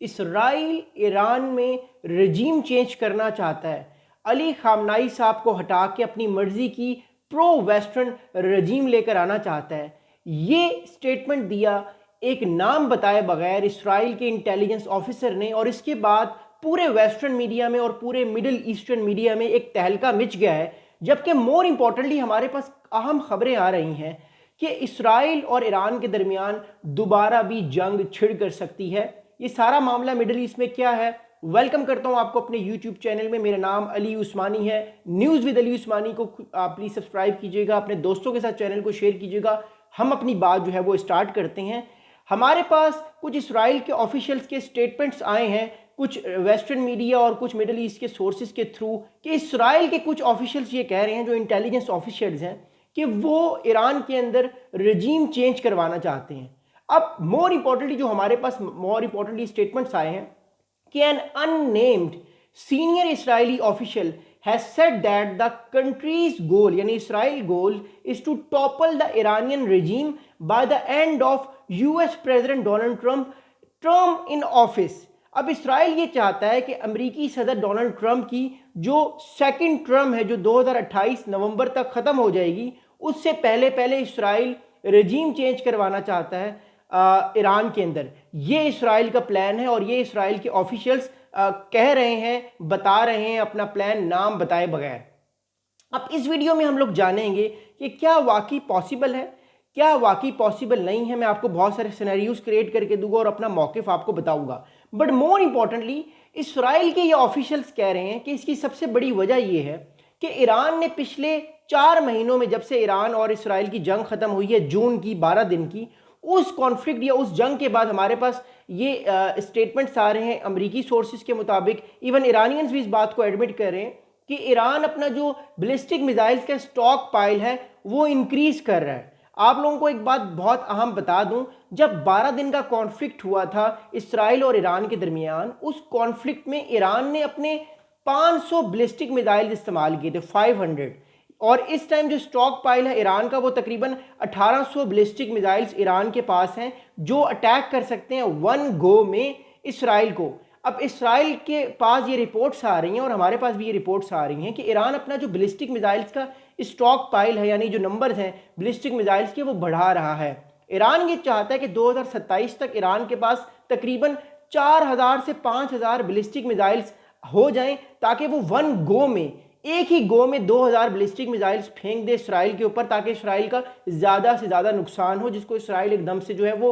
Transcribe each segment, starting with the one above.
Israel Iran में रजीम change करना चाहता है। अली खामनाई साहब को हटा के अपनी मर्जी की प्रो वेस्टर्न रजीम लेकर आना चाहता है। ये स्टेटमेंट दिया एक नाम बताए बगैर इसराइल के इंटेलिजेंस ऑफिसर ने, और इसके बाद पूरे वेस्टर्न मीडिया में और पूरे मिडिल ईस्टर्न मीडिया में एक तहलका मच गया है। जबकि मोर इंपॉर्टेंटली हमारे पास अहम खबरें आ रही हैं कि इसराइल और ईरान के दरमियान दोबारा भी जंग छिड़ कर सकती है। ये सारा मामला मिडिल ईस्ट में क्या है, वेलकम करता हूं आपको अपने यूट्यूब चैनल में। मेरा नाम अली उस्मानी है। न्यूज़ विद अली उस्मानी को आप प्लीज़ सब्सक्राइब कीजिएगा, अपने दोस्तों के साथ चैनल को शेयर कीजिएगा। हम अपनी बात जो है वो स्टार्ट करते हैं। हमारे पास कुछ इसराइल के ऑफिशियल्स के स्टेटमेंट्स आए हैं, कुछ वेस्टर्न मीडिया और कुछ मिडिल ईस्ट के सोर्सेज के थ्रू, कि इसराइल के कुछ ऑफिशियल्स ये कह रहे हैं, जो इंटेलिजेंस ऑफिशियल्स हैं, कि वो ईरान के अंदर रजीम चेंज करवाना चाहते हैं। अब मोर इंपॉर्टेंटली जो हमारे पास मोर इंपॉर्टेंटली स्टेटमेंट्स आए हैं कि an unnamed senior Israeli official has said that the country's goal, यानी Israel goal, is to topple the Iranian regime by the end of US President Donald Trump term in office। अब Israel ये चाहता है कि अमेरिकी सदर Donald Trump की जो सेकंड टर्म है, जो 2028 नवंबर तक ख़त्म हो जाएगी, उससे पहले पहले इसराइल रजीम चेंज करवाना चाहता है ईरान के अंदर। ये इसराइल का प्लान है और ये इसराइल के ऑफिशियल्स कह रहे हैं, बता रहे हैं अपना प्लान नाम बताए बगैर। अब इस वीडियो में हम लोग जानेंगे कि क्या वाकई पॉसिबल है, क्या वाकई पॉसिबल नहीं है। मैं आपको बहुत सारे सिनेरियोज क्रिएट करके दूंगा और अपना मौक़िफ़ आपको बताऊंगा। बट मोर इंपॉर्टेंटली इसराइल के ये ऑफिशियल्स कह रहे हैं कि इसकी सबसे बड़ी वजह ये है कि ईरान ने पिछले 4 महीनों में, जब से ईरान और इसराइल की जंग ख़त्म हुई है जून की 12 दिन की, उस कॉन्फ्लिक्ट या उस जंग के बाद हमारे पास ये स्टेटमेंट्स आ रहे हैं अमेरिकी सोर्सेज के मुताबिक, इवन ईरानियंस भी इस बात को एडमिट कर रहे हैं कि ईरान अपना जो बैलिस्टिक मिसाइल्स का स्टॉक पाइल है वो इंक्रीज कर रहा है। आप लोगों को एक बात बहुत अहम बता दूं, जब 12 दिन का कॉन्फ्लिक्ट हुआ था इसराइल और ईरान के दरमियान, उस कॉन्फ्लिक्ट में ईरान ने अपने 500 बैलिस्टिक मिसाइल इस्तेमाल किए थे, 500, और इस टाइम जो स्टॉक पाइल है ईरान का वो तकरीबन 1800 बैलिस्टिक मिसाइल्स ईरान के पास हैं, जो अटैक कर सकते हैं वन गो में इसराइल को। अब इसराइल के पास ये रिपोर्ट्स आ रही हैं और हमारे पास भी ये रिपोर्ट्स आ रही हैं कि ईरान अपना जो बैलिस्टिक मिसाइल्स का स्टॉक पाइल है, यानी जो नंबर्स हैं बैलिस्टिक मिसाइल्स के, वो बढ़ा रहा है। ईरान ये चाहता है कि 2027 तक ईरान के पास तकरीबन 4000 से 5000 बैलिस्टिक मिसाइल्स हो जाएं, ताकि वो वन गो में, एक ही गो में 2000 बैलिस्टिक मिसाइल्स फेंक दे इसराइल के ऊपर, ताकि इसराइल का ज़्यादा से ज़्यादा नुकसान हो, जिसको इसराइल एकदम से जो है वो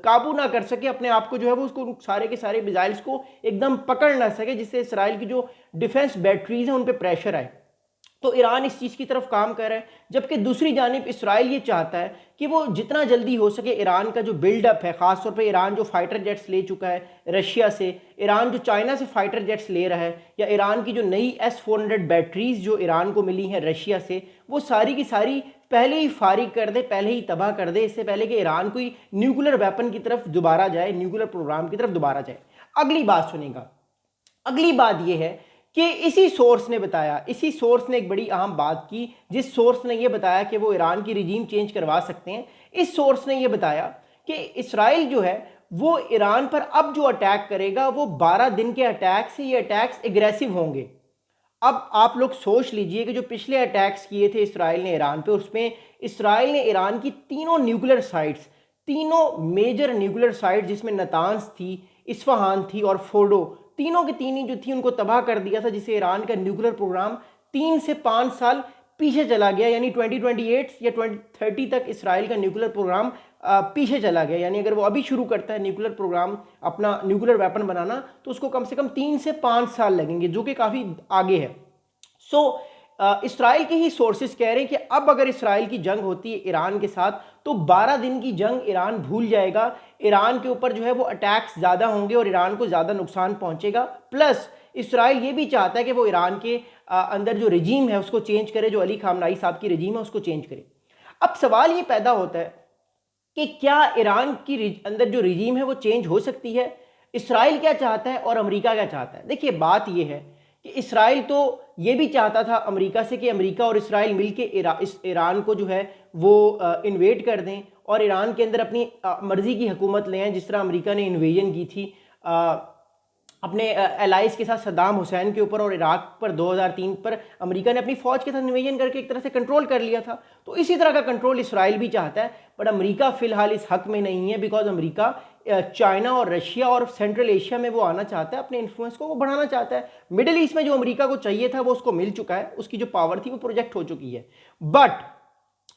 काबू ना कर सके, अपने आप को जो है वो उसको सारे के सारे मिसाइल्स को एकदम पकड़ ना सके, जिससे इसराइल की जो डिफेंस बैटरीज हैं उन पर प्रेशर आए। तो ईरान इस चीज़ की तरफ काम कर रहा है, जबकि दूसरी जानिब इसराइल ये चाहता है कि वो जितना जल्दी हो सके ईरान का जो बिल्डअप है, ख़ासतौर पे ईरान जो फाइटर जेट्स ले चुका है रशिया से, ईरान जो चाइना से फाइटर जेट्स ले रहा है, या ईरान की जो नई S-400 बैटरीज जो ईरान को मिली हैं रशिया से, वो सारी की सारी पहले ही फारिग कर दे, पहले ही तबाह कर दे, इससे पहले कि ईरान कोई न्यूक्लियर वेपन की तरफ दोबारा जाए, न्यूक्लियर प्रोग्राम की तरफ दोबारा जाए। अगली बात सुनेगा, अगली बात यह है कि इसी सोर्स ने बताया, इसी सोर्स ने एक बड़ी अहम बात की, जिस सोर्स ने यह बताया कि वो ईरान की रिजीम चेंज करवा सकते हैं। इस सोर्स ने यह बताया कि इसराइल जो है वो ईरान पर अब जो अटैक करेगा वो 12 दिन के अटैक से, ये अटैक्स एग्रेसिव होंगे। अब आप लोग सोच लीजिए कि जो पिछले अटैक्स किए थे इसराइल ने ईरान पे, उसमें इसराइल ने ईरान की तीनों न्यूक्लियर साइट्स, तीनों मेजर न्यूक्लियर साइट, जिसमें नतांस थी, इस्फहान थी और फोर्डो, तीनों की तीन ही जो थी उनको तबाह कर दिया था, जिससे ईरान का न्यूक्लियर प्रोग्राम 3 से 5 साल पीछे चला गया। यानी 2028 या 2030 तक इसराइल का न्यूक्लियर प्रोग्राम पीछे चला गया। यानी अगर वो अभी शुरू करता है न्यूक्लियर प्रोग्राम, अपना न्यूक्लियर वेपन बनाना, तो उसको कम से कम 3 से 5 साल लगेंगे, जो कि काफ़ी आगे है। इसराइल के ही सोर्सेज कह रहे हैं कि अब अगर इसराइल की जंग होती है ईरान के साथ, तो 12 दिन की जंग ईरान भूल जाएगा, ईरान के ऊपर जो है वो अटैक्स ज़्यादा होंगे और ईरान को ज़्यादा नुकसान पहुंचेगा। प्लस इसराइल ये भी चाहता है कि वो ईरान के अंदर जो रजीम है उसको चेंज करे, जो अली खामनाई साहब की रजीम है उसको चेंज करे। अब सवाल ये पैदा होता है कि क्या ईरान की अंदर जो रजीम है वो चेंज हो सकती है? इसराइल क्या चाहता है और अमेरिका क्या चाहता है? देखिए, बात ये है कि इसराइल तो ये भी चाहता था अमेरिका से कि अमेरिका और इसराइल मिलके ईरान को जो है वो इन्वेड कर दें, और ईरान के अंदर अपनी मर्जी की हुकूमत ले आएँ, जिस तरह अमेरिका ने इन्वेजन की थी अपने एलाइज के साथ सद्दाम हुसैन के ऊपर और इराक पर 2003 पर अमेरिका ने अपनी फ़ौज के साथ इन्वेजन करके एक तरह से कंट्रोल कर लिया था। तो इसी तरह का कंट्रोल इसराइल भी चाहता है, बट अमेरिका फ़िलहाल इस हक में नहीं है, बिकॉज अमेरिका चाइना और रशिया और सेंट्रल एशिया में वो आना चाहता है, अपने इन्फ्लुएंस को वो बढ़ाना चाहता है। मिडिल ईस्ट में जो अमेरिका को चाहिए था वो उसको मिल चुका है, उसकी जो पावर थी वो प्रोजेक्ट हो चुकी है। बट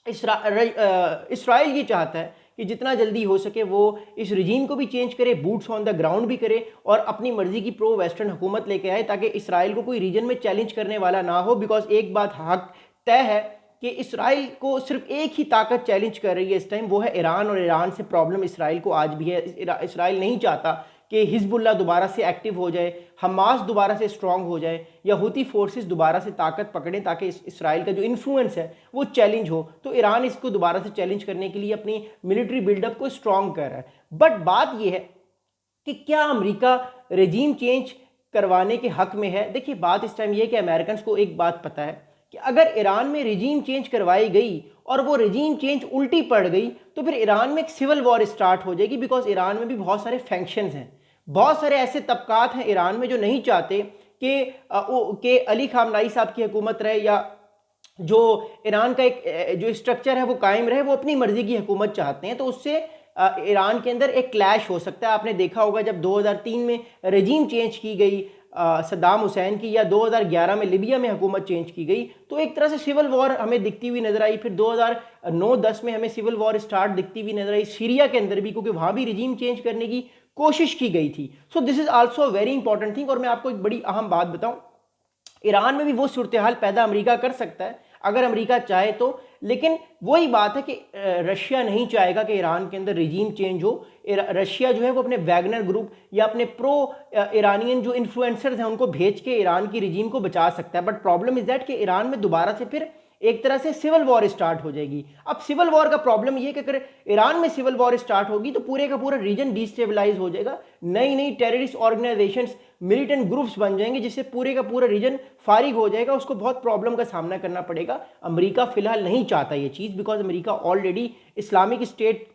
इसराइल ये चाहता है कि जितना जल्दी हो सके वो इस रिजीम को भी चेंज करे, बूट्स ऑन द ग्राउंड भी करे और अपनी मर्जी की प्रो वेस्टर्न हुकूमत लेके आए, ताकि इसराइल को कोई रीजन में चैलेंज करने वाला ना हो। बिकॉज एक बात हक तय है कि इसराइल को सिर्फ एक ही ताकत चैलेंज कर रही है इस टाइम, वो है ईरान, और ईरान से प्रॉब्लम इसराइल को आज भी है। इसराइल नहीं चाहता कि हिजबुल्ला दोबारा से एक्टिव हो जाए, हमास दोबारा से स्ट्रांग हो जाए, या हुती फोर्सेस दोबारा से ताकत पकड़ें, ताकि इसराइल का जो इन्फ्लुएंस है वो चैलेंज हो। तो ईरान इसको दोबारा से चैलेंज करने के लिए अपनी मिलिट्री बिल्डअप को स्ट्रांग कर रहा है। बट बात यह है कि क्या अमेरिका रेजीम चेंज करवाने के हक में है? देखिए, बात इस टाइम यह है कि अमेरिकन को एक बात पता है कि अगर ईरान में रेजीम चेंज करवाई गई और वो रेजीम चेंज उल्टी पड़ गई तो फिर ईरान में एक सिविल वॉर स्टार्ट हो जाएगी। बिकॉज ईरान में भी बहुत सारे फैक्शंस हैं, बहुत सारे ऐसे तबकात हैं ईरान में जो नहीं चाहते कि अली खामनाई साहब की हुकूमत रहे, या जो ईरान का एक जो स्ट्रक्चर है वो कायम रहे, वो अपनी मर्जी की हुकूमत चाहते हैं। तो उससे ईरान के अंदर एक क्लैश हो सकता है। आपने देखा होगा जब 2003 में रेजीम चेंज की गई सद्दाम हुसैन की, या 2011 में लिबिया में हुकूमत चेंज की गई, तो एक तरह से सिविल वॉर हमें दिखती हुई नजर आई। फिर 2009-10 में हमें सिविल वॉर स्टार्ट दिखती हुई नजर आई सीरिया के अंदर भी, क्योंकि वहाँ भी रेजीम चेंज करने की कोशिश की गई थी। So this is also very important thing. और मैं आपको एक बड़ी अहम बात बताऊं, ईरान में भी वो सूरत हाल पैदा अमेरिका कर सकता है अगर अमेरिका चाहे तो, लेकिन वही बात है कि रशिया नहीं चाहेगा कि ईरान के अंदर रिजीम चेंज हो। रशिया जो है वो अपने वैगनर ग्रुप या अपने प्रो ईरानियन जो इन्फ्लुएंसर्स हैं उनको भेज के ईरान की रिजीम को बचा सकता है। बट प्रॉब्लम इज दैट कि ईरान में दोबारा से फिर एक तरह से सिविल वॉर स्टार्ट हो जाएगी। अब सिविल वॉर का प्रॉब्लम ये कि अगर ईरान में सिविल वॉर स्टार्ट होगी तो पूरे का पूरा रीजन डिस्टेबलाइज हो जाएगा, नई नई टेररिस्ट ऑर्गेनाइजेशंस, मिलिटेंट ग्रुप्स बन जाएंगे, जिससे पूरे का पूरा रीजन फारिग हो जाएगा, उसको बहुत प्रॉब्लम का सामना करना पड़ेगा। अमेरिका फिलहाल नहीं चाहता ये चीज़, because America already Islamic state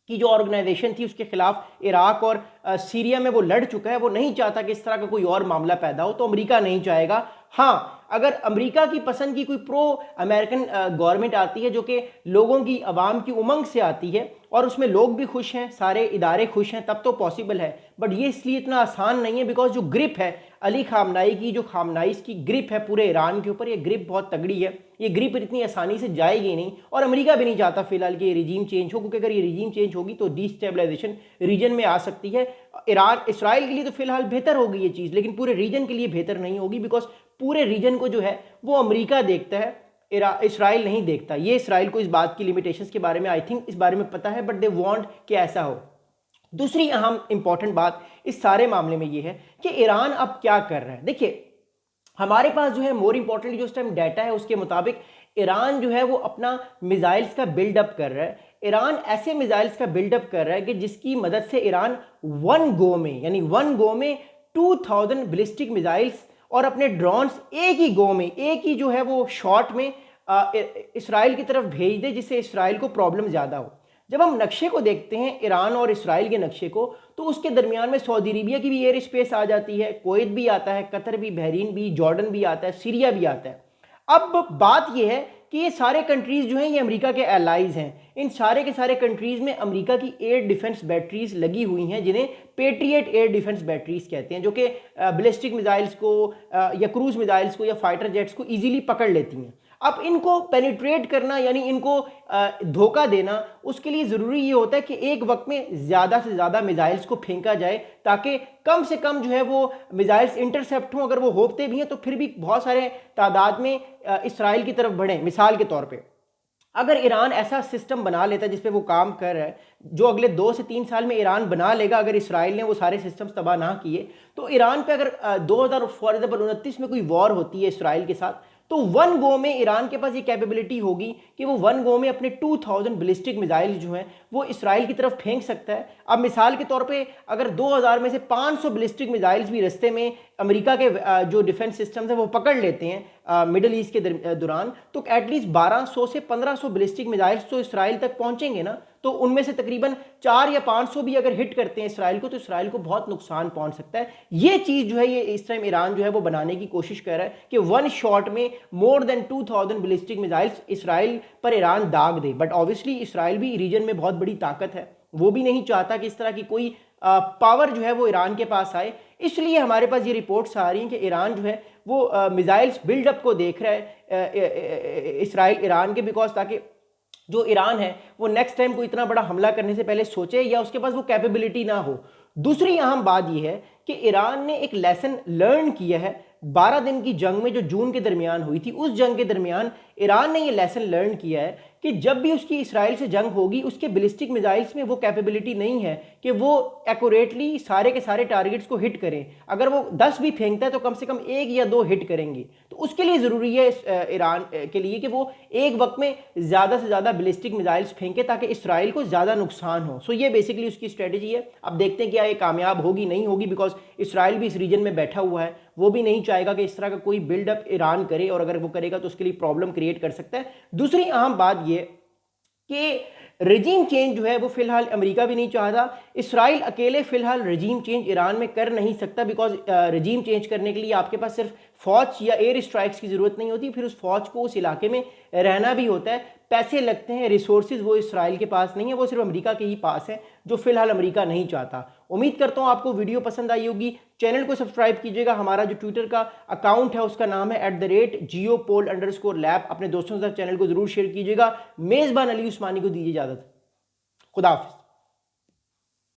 की जो ऑर्गेनाइजेशन थी उसके खिलाफ इराक और सीरिया में वो लड़ चुका है। वो नहीं चाहता कि इस तरह का कोई और मामला पैदा हो, तो अमेरिका नहीं चाहेगा। हाँ, अगर अमेरिका की पसंद की कोई प्रो अमेरिकन गवर्नमेंट आती है जो कि लोगों की, आवाम की उमंग से आती है और उसमें लोग भी खुश हैं, सारे इदारे खुश हैं, तब तो पॉसिबल है। बट ये इसलिए इतना आसान नहीं है, बिकॉज जो ग्रिप है अली खामनाई की, जो खामनाइस की ग्रिप है पूरे ईरान के ऊपर, ये ग्रिप बहुत तगड़ी है। ये ग्रिप इतनी आसानी से जाएगी नहीं, और अमेरिका भी नहीं चाहता फिलहाल कि ये रिजीम चेंज हो, क्योंकि अगर ये रिजीम चेंज होगी तो डिस्टेबलाइजेशन रीजन में आ सकती है। इसराइल के लिए तो फिलहाल बेहतर होगी ये चीज़, लेकिन पूरे रीजन के लिए बेहतर नहीं होगी, बिकॉज पूरे रीजन को जो है वो अमेरिका देखता है, इसराइल नहीं देखता। ये इसराइल को इस बात की लिमिटेशंस के बारे में आई थिंक इस बारे में पता है, बट दे वांट कि ऐसा हो। दूसरी अहम इंपॉर्टेंट बात इस सारे मामले में ये है कि ईरान अब क्या कर रहा है। देखिए, हमारे पास जो है मोर इंपॉर्टेंटली जो इस टाइम डाटा है उसके मुताबिक ईरान जो है वो अपना मिसाइल्स का बिल्डअप कर रहा है। ईरान ऐसे मिसाइल्स का बिल्डअप कर रहा है कि जिसकी मदद से ईरान वन गो में 2000 बैलिस्टिक मिसाइल्स और अपने ड्रोन्स एक ही जो है वो शॉट में इसराइल की तरफ भेज दे, जिससे इसराइल को प्रॉब्लम ज़्यादा हो। जब हम नक्शे को देखते हैं, ईरान और इसराइल के नक्शे को, तो उसके दरमियान में सऊदी अरेबिया की भी एयर स्पेस आ जाती है, कुवैत भी आता है, कतर भी, बहरीन भी, जॉर्डन भी आता है, सीरिया भी आता है। अब बात यह है कि ये सारे कंट्रीज़ जो हैं ये अमेरिका के एलाइज हैं। इन सारे के सारे कंट्रीज़ में अमेरिका की एयर डिफेंस बैटरीज लगी हुई हैं, जिन्हें पेट्रियट एयर डिफेंस बैटरीज कहते हैं, जो कि बैलिस्टिक मिसाइल्स को या क्रूज मिसाइल्स को या फाइटर जेट्स को ईजिली पकड़ लेती हैं। अब इनको पेनिट्रेट करना, यानी इनको धोखा देना, उसके लिए ज़रूरी ये होता है कि एक वक्त में ज़्यादा से ज़्यादा मिसाइल्स को फेंका जाए, ताकि कम से कम जो है वो मिसाइल्स इंटरसेप्ट हों। अगर वो होते भी हैं तो फिर भी बहुत सारे तादाद में इसराइल की तरफ बढ़ें। मिसाल के तौर पे अगर ईरान ऐसा सिस्टम बना लेता है जिस पे वो काम कर रहा है, जो अगले 2 से 3 साल में ईरान बना लेगा, अगर इसराइल ने वो सारे सिस्टम्स तबाह ना किए, तो ईरान पे अगर 2029 में कोई वॉर होती है इसराइल के साथ, तो वन गो में ईरान के पास ये कैपेबिलिटी होगी कि वो वन गो में अपने 2000 बैलिस्टिक मिसाइल जो हैं वो इसराइल की तरफ फेंक सकता है। अब मिसाल के तौर पे अगर 2000 में से 500 बैलिस्टिक मिसाइल्स भी रास्ते में अमेरिका के जो डिफेंस सिस्टम्स हैं वो पकड़ लेते हैं मिडल ईस्ट के दौरान, तो एटलीस्ट 1200 से 1500 बैलिस्टिक मिसाइल्स तो इसराइल तक पहुंचेंगे ना। तो उनमें से तकरीबन 4 या 500 भी अगर हिट करते हैं इसराइल को, तो इसराइल को बहुत नुकसान पहुंच सकता है। ये चीज़ जो है ये इस टाइम ईरान जो है वो बनाने की कोशिश कर रहा है कि वन शॉट में more than 2000 ballistic missiles Israel पर ईरान दाग दे। बट ऑब्वियसली इसराइल भी रीजन में बहुत बड़ी ताकत है, वो भी नहीं चाहता कि इस तरह की कोई पावर जो है वो ईरान के पास आए। इसलिए हमारे पास ये रिपोर्ट्स आ रही हैं कि ईरान जो है वो मिसाइल्स बिल्डअप को देख रहा है इसराइल ईरान के, बिकॉज ताकि जो ईरान है वो नेक्स्ट टाइम को इतना बड़ा हमला करने से पहले सोचे या उसके पास वो कैपेबिलिटी ना हो। दूसरी अहम बात यह है कि ईरान ने एक लेसन लर्न किया है 12 दिन की जंग में जो जून के दरमियान हुई थी। उस जंग के दरमियान ईरान ने ये लेसन लर्न किया है कि जब भी उसकी इसराइल से जंग होगी, उसके बैलिस्टिक मिसाइल्स में वो कैपेबिलिटी नहीं है कि वो एक्यूरेटली सारे के सारे टारगेट्स को हिट करें। अगर वो 10 भी फेंकता है तो कम से कम 1 या 2 हिट करेंगे। तो उसके लिए ज़रूरी है ईरान के लिए कि वो एक वक्त में ज़्यादा से ज़्यादा बैलिस्टिक मिसाइल्स फेंके ताकि इसराइल को ज़्यादा नुकसान हो। सो ये बेसिकली उसकी स्ट्रेटजी है। अब देखते हैं क्या ये कामयाब होगी नहीं होगी, बिकॉज इसराइल भी इस रीजन में बैठा हुआ है, वो भी नहीं चाहेगा कि इस तरह का कोई बिल्डअप ईरान करे, और अगर वो करेगा तो उसके लिए प्रॉब्लम क्रिएट कर सकता है। दूसरी अहम बात ये कि रजीम चेंज जो है वो फिलहाल अमेरिका भी नहीं चाहता। इसराइल अकेले फिलहाल रजीम चेंज ईरान में कर नहीं सकता, बिकॉज रजीम चेंज करने के लिए आपके पास सिर्फ फौज या एयर स्ट्राइक्स की ज़रूरत नहीं होती, फिर उस फौज को उस इलाके में रहना भी होता है, पैसे लगते हैं, रिसोर्सेज वो इसराइल के पास नहीं है, वो सिर्फ अमेरिका के ही पास है, जो फिलहाल अमेरिका नहीं चाहता। उम्मीद करता हूँ आपको वीडियो पसंद आई होगी। चैनल को सब्सक्राइब कीजिएगा। हमारा जो ट्विटर का अकाउंट है उसका नाम है @geopol_lab। अपने दोस्तों के साथ चैनल को जरूर शेयर कीजिएगा। मेज़बान अली उस्मानी को दीजिए इजाज़त। खुदा हाफिज़।